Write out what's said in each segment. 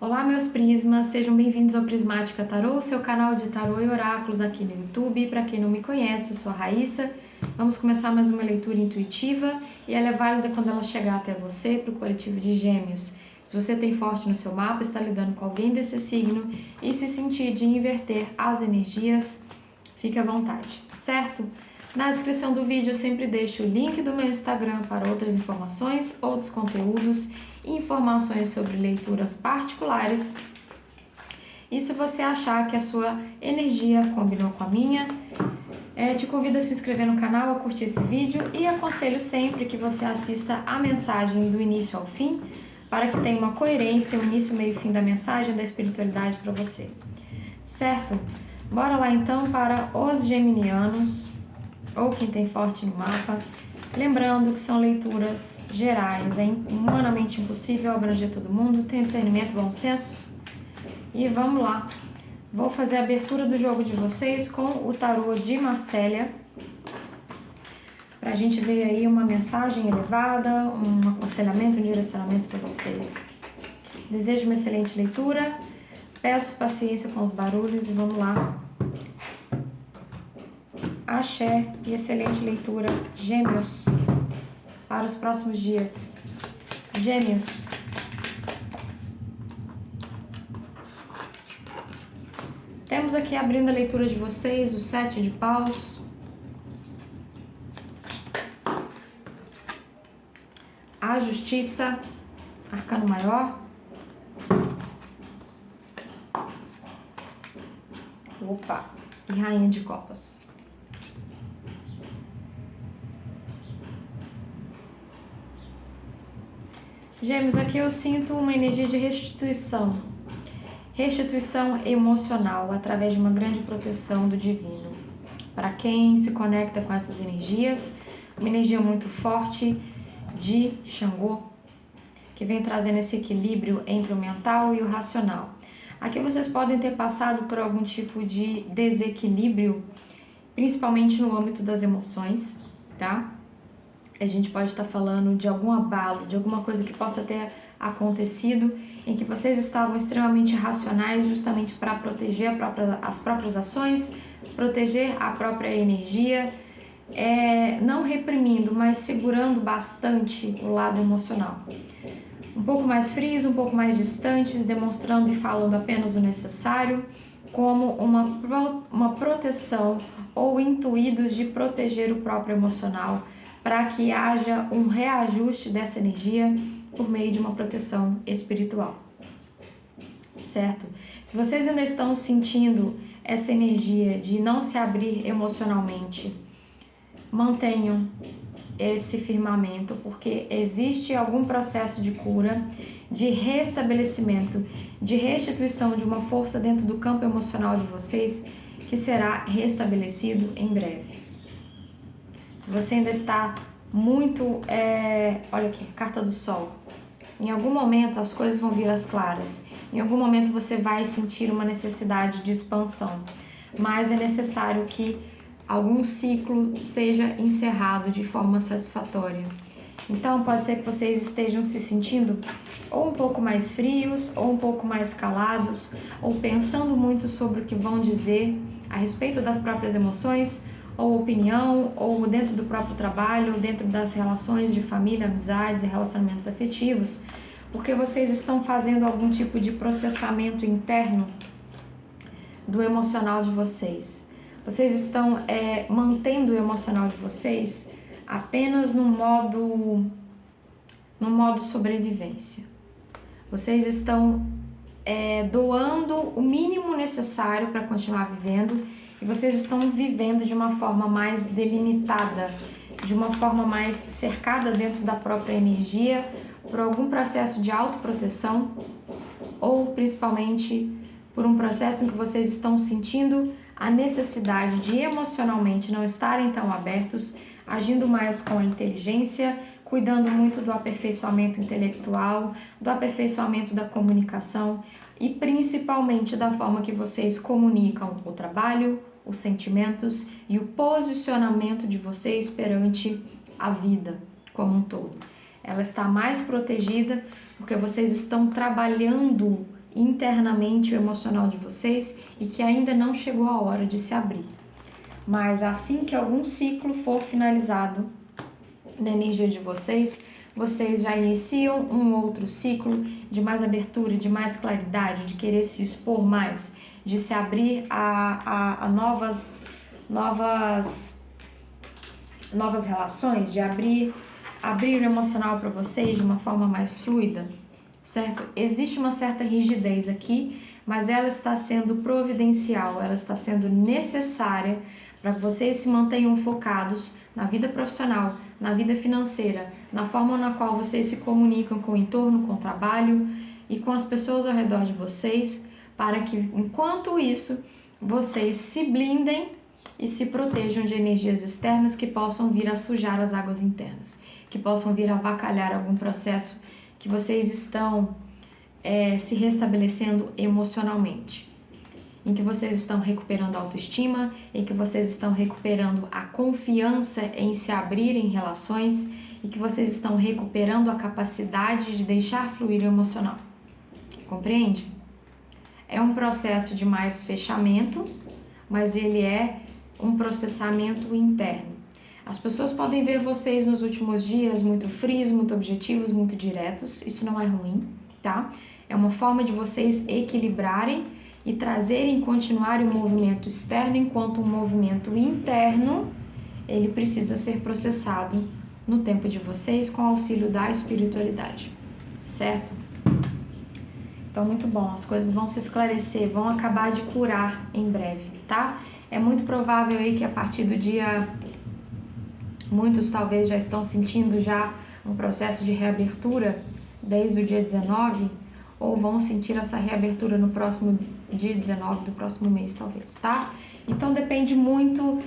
Olá, meus prismas, sejam bem-vindos ao Prismática Tarô, seu canal de tarô e oráculos aqui no YouTube. Para quem não me conhece, eu sou a Raíssa. Vamos começar mais uma leitura intuitiva e ela é válida quando ela chegar até você, para o coletivo de Gêmeos. Se você tem forte no seu mapa, está lidando com alguém desse signo e se sentir de inverter as energias, fique à vontade, certo? Na descrição do vídeo eu sempre deixo o link do meu Instagram para outras informações, outros conteúdos e informações sobre leituras particulares. E se você achar que a sua energia combinou com a minha, te convido a se inscrever no canal, a curtir esse vídeo e aconselho sempre que você assista a mensagem do início ao fim, para que tenha uma coerência, o início, meio e fim da mensagem da espiritualidade para você. Certo? Bora lá então para os geminianos, ou quem tem forte no mapa. Lembrando que são leituras gerais, é humanamente impossível abranger todo mundo, tenha discernimento, bom senso. E vamos lá, vou fazer a abertura do jogo de vocês com o tarô de Marcélia, pra gente ver aí uma mensagem elevada, um aconselhamento, um direcionamento para vocês. Desejo uma excelente leitura, peço paciência com os barulhos e vamos lá. Axé e excelente leitura, Gêmeos, para os próximos dias. Gêmeos. Temos aqui abrindo a leitura de vocês, o 7 de paus. A Justiça, arcano maior. Opa, e Rainha de Copas. Gêmeos, aqui eu sinto uma energia de restituição emocional através de uma grande proteção do divino. Para quem se conecta com essas energias, uma energia muito forte de Xangô, que vem trazendo esse equilíbrio entre o mental e o racional. Aqui vocês podem ter passado por algum tipo de desequilíbrio, principalmente no âmbito das emoções, tá? A gente pode estar falando de algum abalo, de alguma coisa que possa ter acontecido, em que vocês estavam extremamente racionais justamente para proteger as próprias ações, proteger a própria energia, não reprimindo, mas segurando bastante o lado emocional. Um pouco mais frios, um pouco mais distantes, demonstrando e falando apenas o necessário, como uma proteção ou intuídos de proteger o próprio emocional, para que haja um reajuste dessa energia por meio de uma proteção espiritual, certo? Se vocês ainda estão sentindo essa energia de não se abrir emocionalmente, mantenham esse firmamento, porque existe algum processo de cura, de restabelecimento, de restituição de uma força dentro do campo emocional de vocês que será restabelecido em breve. Se você ainda está muito... olha aqui, carta do Sol. Em algum momento as coisas vão vir às claras. Em algum momento você vai sentir uma necessidade de expansão. Mas é necessário que algum ciclo seja encerrado de forma satisfatória. Então pode ser que vocês estejam se sentindo ou um pouco mais frios, ou um pouco mais calados, ou pensando muito sobre o que vão dizer a respeito das próprias emoções, ou opinião, ou dentro do próprio trabalho, ou dentro das relações de família, amizades e relacionamentos afetivos, porque vocês estão fazendo algum tipo de processamento interno do emocional de vocês. Vocês estão mantendo o emocional de vocês apenas no modo sobrevivência. Vocês estão doando o mínimo necessário para continuar vivendo, e vocês estão vivendo de uma forma mais delimitada, de uma forma mais cercada dentro da própria energia, por algum processo de autoproteção, ou principalmente por um processo em que vocês estão sentindo a necessidade de emocionalmente não estarem tão abertos, agindo mais com a inteligência, cuidando muito do aperfeiçoamento intelectual, do aperfeiçoamento da comunicação e principalmente da forma que vocês comunicam o trabalho, os sentimentos e o posicionamento de vocês perante a vida como um todo. Ela está mais protegida porque vocês estão trabalhando internamente o emocional de vocês e que ainda não chegou a hora de se abrir. Mas assim que algum ciclo for finalizado na energia de vocês, vocês já iniciam um outro ciclo de mais abertura, de mais claridade, de querer se expor mais, de se abrir a novas relações, de abrir o emocional para vocês de uma forma mais fluida, certo? Existe uma certa rigidez aqui, mas ela está sendo providencial, ela está sendo necessária para que vocês se mantenham focados na vida profissional, na vida financeira, na forma na qual vocês se comunicam com o entorno, com o trabalho e com as pessoas ao redor de vocês, para que, enquanto isso, vocês se blindem e se protejam de energias externas que possam vir a sujar as águas internas, que possam vir a avacalhar algum processo que vocês estão se restabelecendo emocionalmente, em que vocês estão recuperando a autoestima, em que vocês estão recuperando a confiança em se abrir em relações e que vocês estão recuperando a capacidade de deixar fluir o emocional. Compreende? É um processo de mais fechamento, mas ele é um processamento interno. As pessoas podem ver vocês nos últimos dias muito frios, muito objetivos, muito diretos. Isso não é ruim, tá? É uma forma de vocês equilibrarem e trazerem, continuarem o movimento externo, enquanto o movimento interno, ele precisa ser processado no tempo de vocês com o auxílio da espiritualidade, certo? Então, muito bom, as coisas vão se esclarecer, vão acabar de curar em breve, tá? É muito provável aí que a partir do dia, muitos talvez já estão sentindo já um processo de reabertura desde o dia 19, ou vão sentir essa reabertura no próximo dia 19 do próximo mês, talvez, tá? Então depende muito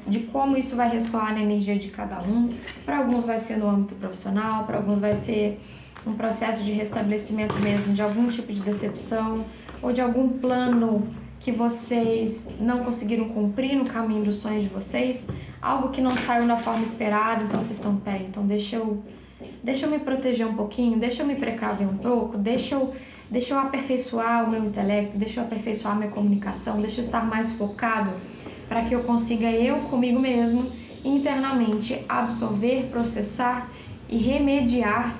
de como isso vai ressoar na energia de cada um. Para alguns vai ser no âmbito profissional, para alguns vai ser um processo de restabelecimento mesmo de algum tipo de decepção ou de algum plano que vocês não conseguiram cumprir no caminho dos sonhos de vocês, algo que não saiu da forma esperada, então vocês estão, então deixa eu me proteger um pouquinho, deixa eu me precaver um pouco, deixa eu aperfeiçoar o meu intelecto, deixa eu aperfeiçoar a minha comunicação, deixa eu estar mais focado para que eu consiga comigo mesmo, internamente, absorver, processar e remediar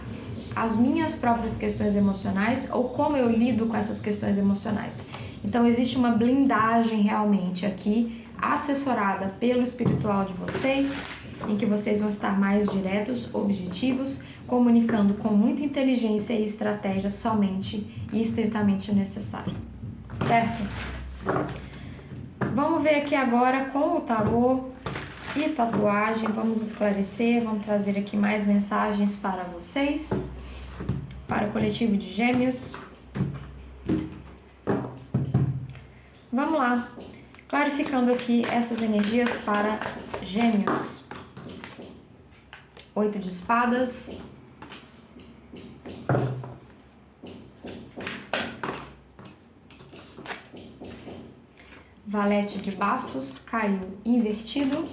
as minhas próprias questões emocionais ou como eu lido com essas questões emocionais. Então existe uma blindagem realmente aqui, assessorada pelo espiritual de vocês, em que vocês vão estar mais diretos, objetivos, comunicando com muita inteligência e estratégia somente e estritamente o necessário, certo? Vamos ver aqui agora com o tarô e tatuagem, vamos esclarecer, vamos trazer aqui mais mensagens para vocês, para o coletivo de Gêmeos. Vamos lá, clarificando aqui essas energias para Gêmeos. 8 de espadas. Valete de bastos, caiu invertido.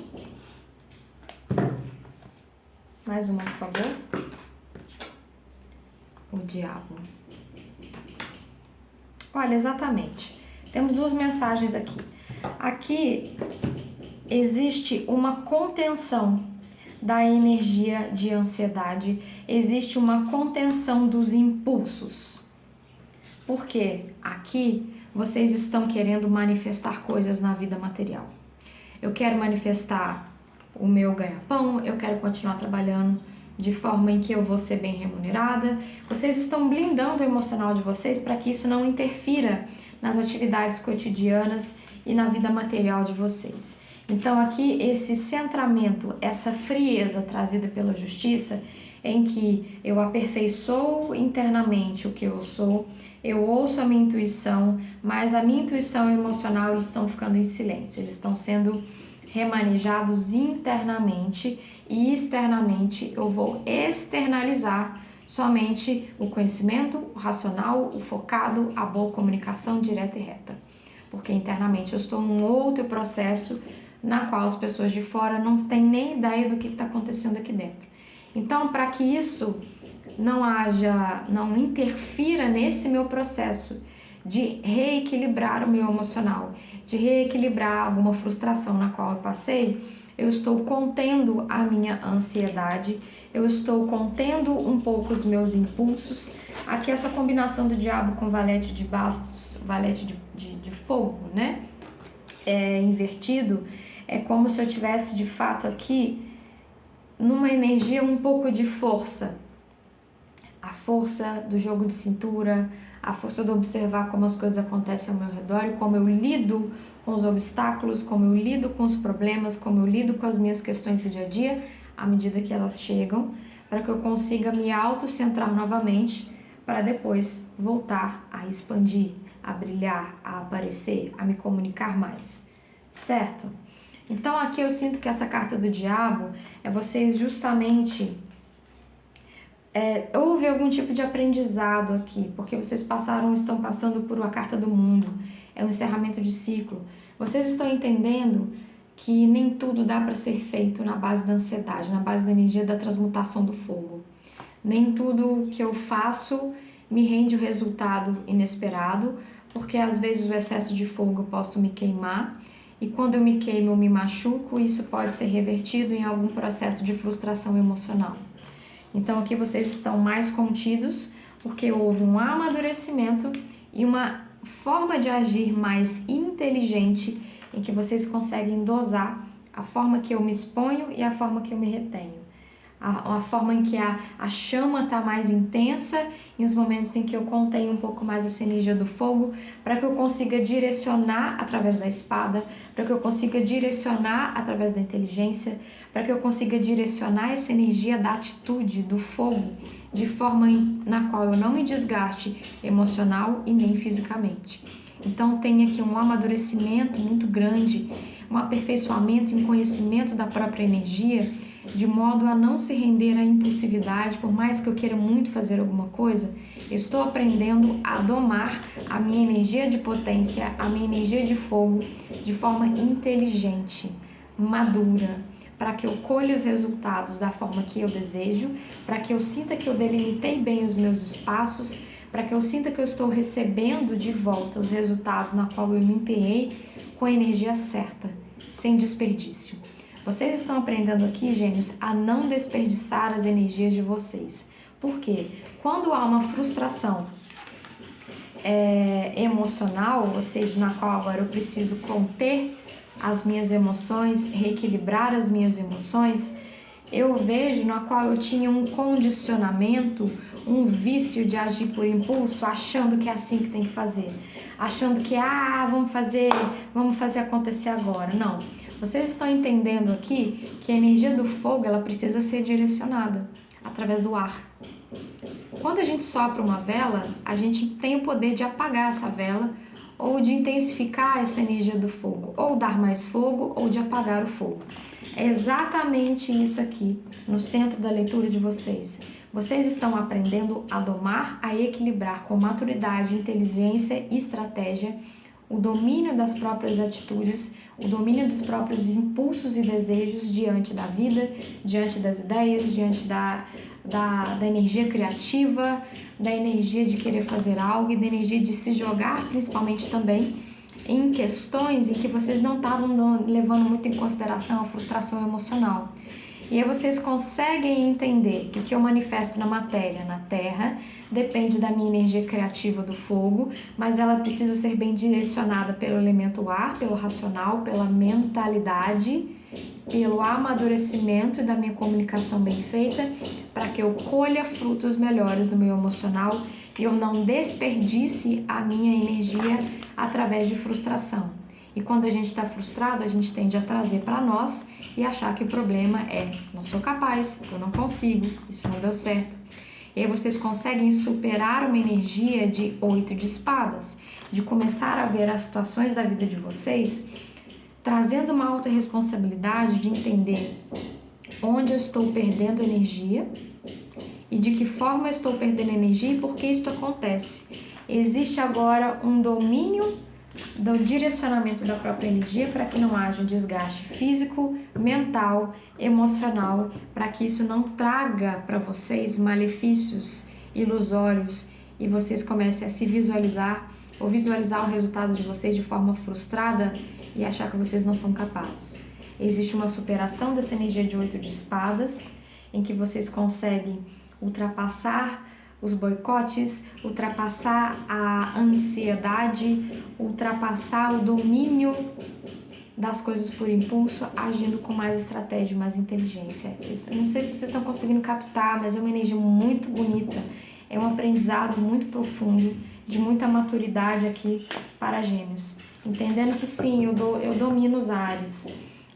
Mais uma, por favor. O diabo. Olha, exatamente. Temos duas mensagens aqui. Aqui existe uma contenção da energia de ansiedade, existe uma contenção dos impulsos. Porque aqui vocês estão querendo manifestar coisas na vida material. Eu quero manifestar o meu ganha-pão, eu quero continuar trabalhando de forma em que eu vou ser bem remunerada. Vocês estão blindando o emocional de vocês para que isso não interfira nas atividades cotidianas e na vida material de vocês. Então aqui esse centramento, essa frieza trazida pela justiça, em que eu aperfeiçoo internamente o que eu sou, eu ouço a minha intuição, mas a minha intuição e o emocional eles estão ficando em silêncio, eles estão sendo remanejados internamente e externamente eu vou externalizar somente o conhecimento, o racional, o focado, a boa comunicação direta e reta. Porque internamente eu estou num outro processo na qual as pessoas de fora não têm nem ideia do que está acontecendo aqui dentro. Então, para que isso não interfira nesse meu processo de reequilibrar o meu emocional, de reequilibrar alguma frustração na qual eu passei, eu estou contendo a minha ansiedade, eu estou contendo um pouco os meus impulsos. Aqui essa combinação do diabo com valete de bastos, valete de fogo, né? Invertido, é como se eu tivesse de fato aqui numa energia um pouco de força. A força do jogo de cintura, a força de observar como as coisas acontecem ao meu redor e como eu lido com os obstáculos, como eu lido com os problemas, como eu lido com as minhas questões do dia a dia, à medida que elas chegam, para que eu consiga me autocentrar novamente, para depois voltar a expandir, a brilhar, a aparecer, a me comunicar mais, certo? Então aqui eu sinto que essa carta do diabo é vocês justamente... houve algum tipo de aprendizado aqui, porque vocês estão passando por uma carta do mundo, é um encerramento de ciclo. Vocês estão entendendo que nem tudo dá para ser feito na base da ansiedade, na base da energia da transmutação do fogo. Nem tudo que eu faço me rende o resultado inesperado, porque às vezes o excesso de fogo eu posso me queimar, e quando eu me queimo eu me machuco, e isso pode ser revertido em algum processo de frustração emocional. Então aqui vocês estão mais contidos, porque houve um amadurecimento e uma forma de agir mais inteligente em que vocês conseguem dosar a forma que eu me exponho e a forma que eu me retenho. A forma em que a chama está mais intensa e os momentos em que eu contenho um pouco mais essa energia do fogo, para que eu consiga direcionar através da espada, para que eu consiga direcionar através da inteligência, para que eu consiga direcionar essa energia da atitude, do fogo, de forma na qual eu não me desgaste emocional e nem fisicamente. Então tem aqui um amadurecimento muito grande, um aperfeiçoamento e um conhecimento da própria energia, de modo a não se render à impulsividade. Por mais que eu queira muito fazer alguma coisa, eu estou aprendendo a domar a minha energia de potência, a minha energia de fogo, de forma inteligente, madura, para que eu colhe os resultados da forma que eu desejo, para que eu sinta que eu delimitei bem os meus espaços, para que eu sinta que eu estou recebendo de volta os resultados na qual eu me empenhei com a energia certa, sem desperdício. Vocês estão aprendendo aqui, gêmeos, a não desperdiçar as energias de vocês. Por quê? Quando há uma frustração emocional, ou seja, na qual agora eu preciso conter as minhas emoções, reequilibrar as minhas emoções, eu vejo na qual eu tinha um condicionamento, um vício de agir por impulso, achando que é assim que tem que fazer, achando que vamos fazer acontecer agora. Não. Vocês estão entendendo aqui que a energia do fogo ela precisa ser direcionada através do ar. Quando a gente sopra uma vela, a gente tem o poder de apagar essa vela ou de intensificar essa energia do fogo, ou dar mais fogo ou de apagar o fogo. É exatamente isso aqui no centro da leitura de vocês. Vocês estão aprendendo a domar, a equilibrar com maturidade, inteligência e estratégia o domínio das próprias atitudes, o domínio dos próprios impulsos e desejos diante da vida, diante das ideias, diante da energia criativa, da energia de querer fazer algo e da energia de se jogar, principalmente também em questões em que vocês não estavam levando muito em consideração a frustração emocional. E aí vocês conseguem entender que o que eu manifesto na matéria, na terra, depende da minha energia criativa do fogo, mas ela precisa ser bem direcionada pelo elemento ar, pelo racional, pela mentalidade, pelo amadurecimento e da minha comunicação bem feita, para que eu colha frutos melhores no meu emocional e eu não desperdice a minha energia através de frustração. E quando a gente está frustrado, a gente tende a trazer para nós e achar que o problema é não sou capaz, eu não consigo, isso não deu certo. E aí vocês conseguem superar uma energia de 8 de espadas, de começar a ver as situações da vida de vocês, trazendo uma autorresponsabilidade de entender onde eu estou perdendo energia e de que forma eu estou perdendo energia e por que isso acontece. Existe agora um domínio do direcionamento da própria energia para que não haja um desgaste físico, mental, emocional, para que isso não traga para vocês malefícios ilusórios e vocês comecem a se visualizar ou visualizar o resultado de vocês de forma frustrada e achar que vocês não são capazes. Existe uma superação dessa energia de 8 de espadas, em que vocês conseguem ultrapassar os boicotes, ultrapassar a ansiedade, ultrapassar o domínio das coisas por impulso, agindo com mais estratégia, mais inteligência. Não sei se vocês estão conseguindo captar, mas é uma energia muito bonita, é um aprendizado muito profundo, de muita maturidade aqui para Gêmeos. Entendendo que sim, eu domino os ares,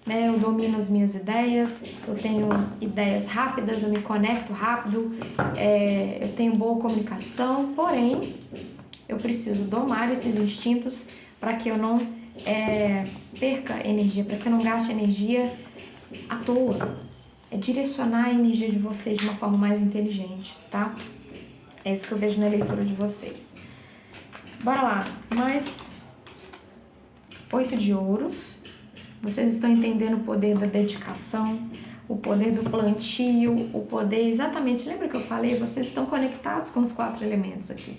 né? Eu domino as minhas ideias, eu tenho ideias rápidas, eu me conecto rápido, eu tenho boa comunicação, porém, eu preciso domar esses instintos para que eu não perca energia, para que eu não gaste energia à toa. É direcionar a energia de vocês de uma forma mais inteligente, tá? É isso que eu vejo na leitura de vocês. Bora lá, mais 8 de ouros. Vocês estão entendendo o poder da dedicação, o poder do plantio, o poder exatamente, lembra que eu falei? Vocês estão conectados com os 4 elementos aqui.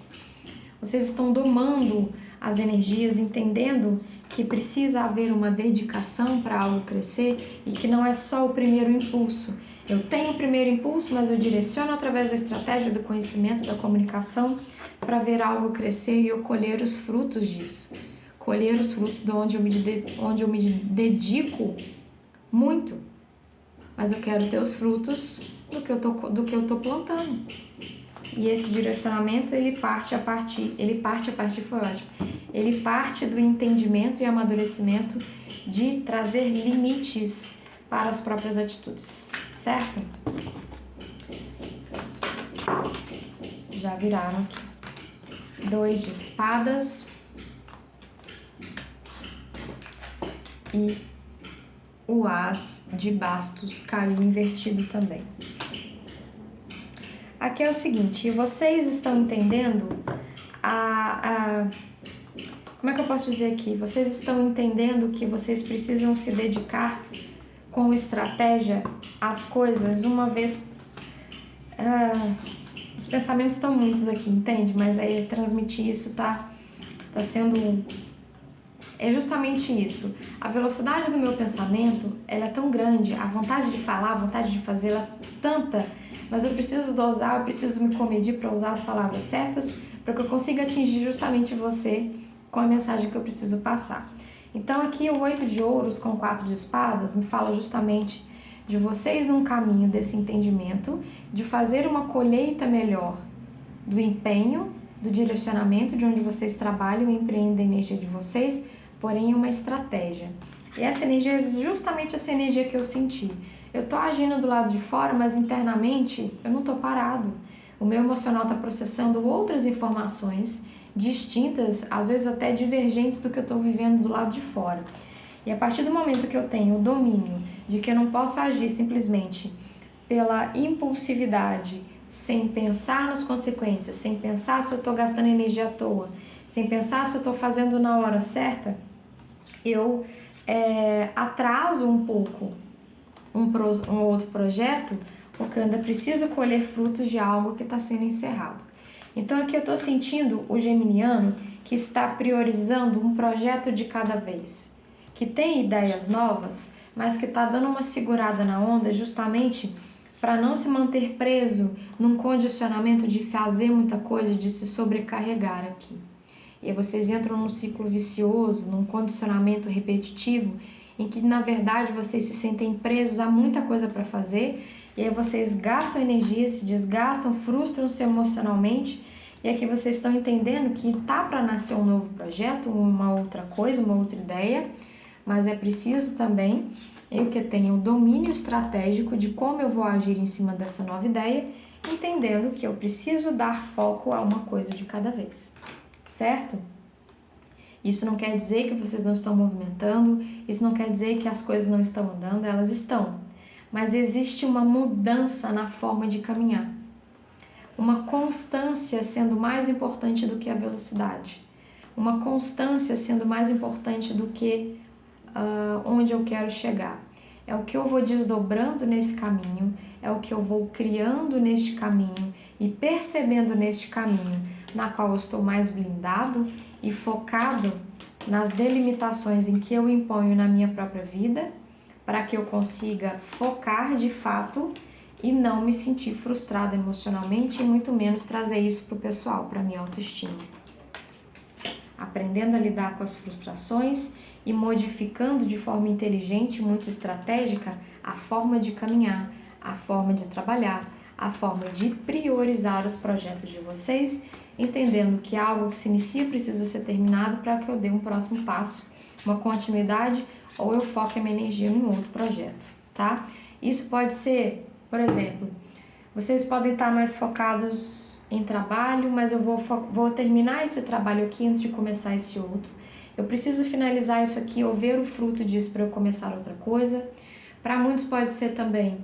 Vocês estão domando as energias, entendendo que precisa haver uma dedicação para algo crescer e que não é só o primeiro impulso. Eu tenho o primeiro impulso, mas eu direciono através da estratégia do conhecimento, da comunicação, para ver algo crescer e eu colher os frutos disso. Colher os frutos de onde eu me dedico muito. Mas eu quero ter os frutos do que eu tô plantando. E esse direcionamento, ele parte a partir do entendimento e amadurecimento de trazer limites para as próprias atitudes, certo? Já viraram aqui. 2 de espadas e o as de bastos caiu invertido também. Aqui é o seguinte, vocês estão entendendo como é que eu posso dizer aqui? Vocês estão entendendo que vocês precisam se dedicar com estratégia às coisas uma vez... os pensamentos estão muitos aqui, entende? Mas aí transmitir isso tá sendo... É justamente isso. A velocidade do meu pensamento, ela é tão grande, a vontade de falar, a vontade de fazer, ela é tanta, mas eu preciso dosar, eu preciso me comedir para usar as palavras certas, para que eu consiga atingir justamente você com a mensagem que eu preciso passar. Então aqui o 8 de ouros com 4 de espadas me fala justamente de vocês num caminho desse entendimento, de fazer uma colheita melhor do empenho, do direcionamento de onde vocês trabalham e empreendem a energia de vocês, porém é uma estratégia. E essa energia é justamente essa energia que eu senti. Eu tô agindo do lado de fora, mas internamente eu não tô parado. O meu emocional está processando outras informações distintas, às vezes até divergentes do que eu estou vivendo do lado de fora. E a partir do momento que eu tenho o domínio de que eu não posso agir simplesmente pela impulsividade, sem pensar nas consequências, sem pensar se eu estou gastando energia à toa, sem pensar se eu estou fazendo na hora certa, eu atraso um pouco um outro projeto, porque eu ainda preciso colher frutos de algo que está sendo encerrado. Então aqui eu estou sentindo o geminiano que está priorizando um projeto de cada vez, que tem ideias novas, mas que está dando uma segurada na onda justamente para não se manter preso num condicionamento de fazer muita coisa, de se sobrecarregar aqui. E aí vocês entram num ciclo vicioso, num condicionamento repetitivo, em que na verdade vocês se sentem presos a muita coisa para fazer, e aí vocês gastam energia, se desgastam, frustram-se emocionalmente, e aqui vocês estão entendendo que tá para nascer um novo projeto, uma outra coisa, uma outra ideia, mas é preciso também eu que tenha o domínio estratégico de como eu vou agir em cima dessa nova ideia, entendendo que eu preciso dar foco a uma coisa de cada vez, certo? Isso não quer dizer que vocês não estão movimentando, isso não quer dizer que as coisas não estão andando, elas estão. Mas existe uma mudança na forma de caminhar. Uma constância sendo mais importante do que a velocidade. uma constância sendo mais importante do que onde eu quero chegar. É o que eu vou desdobrando nesse caminho, é o que eu vou criando neste caminho e percebendo neste caminho, na qual eu estou mais blindado e focado nas delimitações em que eu imponho na minha própria vida, para que eu consiga focar de fato e não me sentir frustrada emocionalmente e muito menos trazer isso para o pessoal, para a minha autoestima. Aprendendo a lidar com as frustrações e modificando de forma inteligente, muito estratégica, a forma de caminhar, a forma de trabalhar, a forma de priorizar os projetos de vocês, entendendo que algo que se inicia precisa ser terminado para que eu dê um próximo passo, uma continuidade, ou eu foque a minha energia em outro projeto, tá? Isso pode ser, por exemplo, vocês podem estar mais focados em trabalho, mas eu vou terminar esse trabalho aqui antes de começar esse outro. Eu preciso finalizar isso aqui ou ver o fruto disso para eu começar outra coisa. Para muitos pode ser também,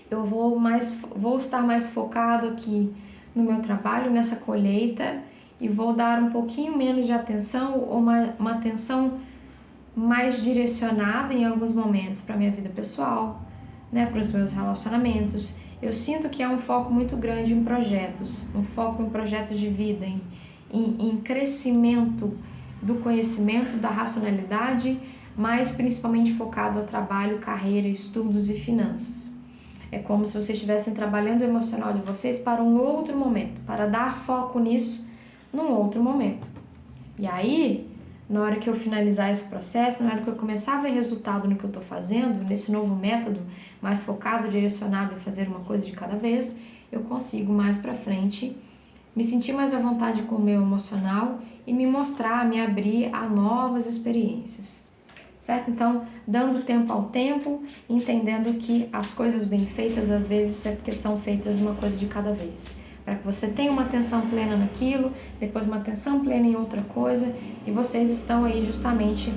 eu vou estar mais focado aqui no meu trabalho, nessa colheita, e vou dar um pouquinho menos de atenção ou uma atenção mais direcionada em alguns momentos para minha vida pessoal, né, para os meus relacionamentos. Eu sinto que há um foco muito grande em projetos, um foco em projetos de vida, em crescimento do conhecimento, da racionalidade, mas principalmente focado ao trabalho, carreira, estudos e finanças. É como se vocês estivessem trabalhando o emocional de vocês para um outro momento, para dar foco nisso num outro momento. E aí, na hora que eu finalizar esse processo, na hora que eu começar a ver resultado no que eu estou fazendo, nesse novo método, mais focado, direcionado em fazer uma coisa de cada vez, eu consigo mais para frente me sentir mais à vontade com o meu emocional e me mostrar, me abrir a novas experiências, certo? Então, dando tempo ao tempo, entendendo que as coisas bem feitas, às vezes, é porque são feitas uma coisa de cada vez. Para que você tenha uma atenção plena naquilo, depois uma atenção plena em outra coisa, e vocês estão aí justamente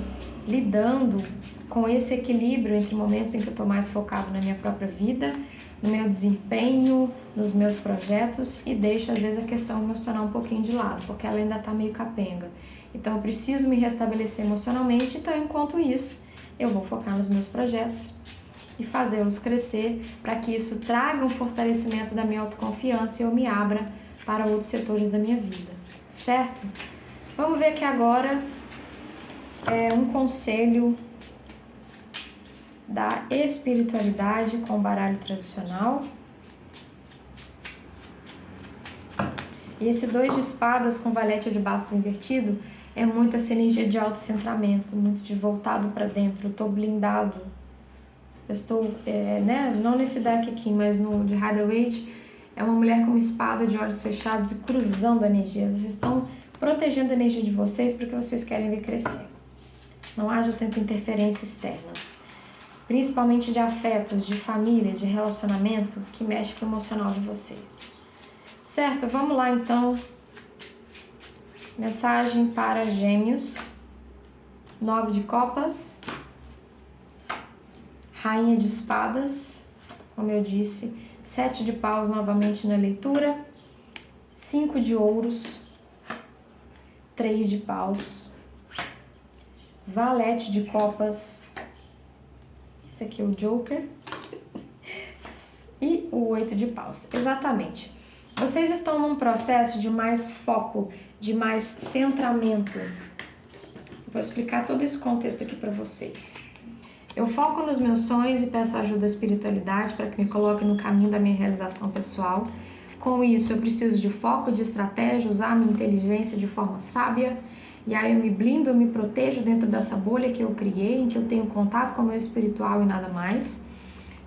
lidando com esse equilíbrio entre momentos em que eu estou mais focado na minha própria vida, no meu desempenho, nos meus projetos, e deixo às vezes a questão emocional um pouquinho de lado, porque ela ainda está meio capenga. Então eu preciso me restabelecer emocionalmente, então enquanto isso eu vou focar nos meus projetos e fazê-los crescer para que isso traga um fortalecimento da minha autoconfiança e eu me abra para outros setores da minha vida, certo? Vamos ver aqui agora um conselho da espiritualidade com o baralho tradicional. E esse 2 de espadas com valete de bastos invertido é muito essa energia de autocentramento, muito de voltado para dentro. Eu estou blindado. Eu estou, não nesse deck aqui, mas no de Rider-Waite, é uma mulher com uma espada de olhos fechados e cruzando a energia. Vocês estão protegendo a energia de vocês porque vocês querem ver crescer. Não haja tanta interferência externa. Principalmente de afetos, de família, de relacionamento, que mexe com o emocional de vocês. Certo? Vamos lá então. Mensagem para Gêmeos. 9 de copas. Rainha de espadas, como eu disse. 7 de paus novamente na leitura. 5 de ouros. 3 de paus. Valete de copas. Esse aqui é o Joker. E o 8 de paus. Exatamente. Vocês estão num processo de mais foco, de mais centramento. Vou explicar todo esse contexto aqui para vocês. Eu foco nos meus sonhos e peço ajuda à espiritualidade para que me coloque no caminho da minha realização pessoal. Com isso, eu preciso de foco, de estratégia, usar a minha inteligência de forma sábia. E aí eu me blindo, eu me protejo dentro dessa bolha que eu criei, em que eu tenho contato com o meu espiritual e nada mais.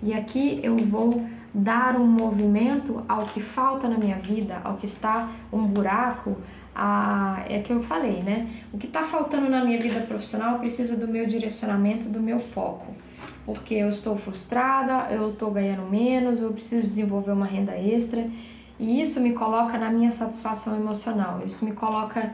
E aqui eu vou dar um movimento ao que falta na minha vida, ao que está um buraco, é que eu falei, né? O que está faltando na minha vida profissional precisa do meu direcionamento, do meu foco. Porque eu estou frustrada, eu estou ganhando menos, eu preciso desenvolver uma renda extra. E isso me coloca na minha satisfação emocional, isso me coloca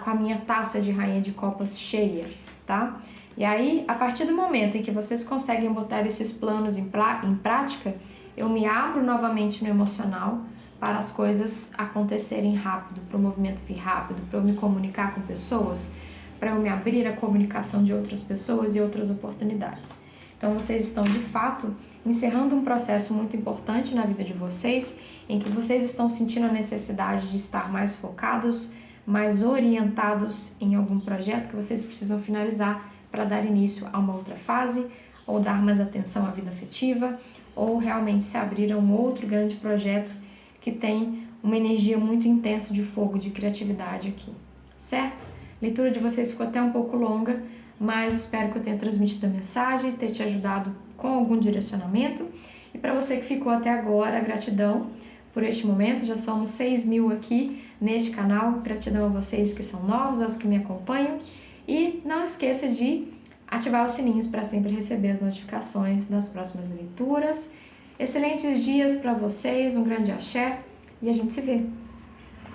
com a minha taça de rainha de copas cheia, tá? E aí, a partir do momento em que vocês conseguem botar esses planos em prática, eu me abro novamente no emocional para as coisas acontecerem rápido, para o movimento vir rápido, para eu me comunicar com pessoas, para eu me abrir à comunicação de outras pessoas e outras oportunidades. Então vocês estão de fato encerrando um processo muito importante na vida de vocês, em que vocês estão sentindo a necessidade de estar mais focados, mais orientados em algum projeto que vocês precisam finalizar para dar início a uma outra fase, ou dar mais atenção à vida afetiva, ou realmente se abrir a um outro grande projeto que tem uma energia muito intensa de fogo, de criatividade aqui, certo? A leitura de vocês ficou até um pouco longa, mas espero que eu tenha transmitido a mensagem, ter te ajudado com algum direcionamento. E para você que ficou até agora, gratidão por este momento, já somos 6.000 aqui neste canal, gratidão a vocês que são novos, aos que me acompanham, e não esqueça de ativar os sininhos para sempre receber as notificações das próximas leituras. Excelentes dias para vocês, um grande axé e a gente se vê!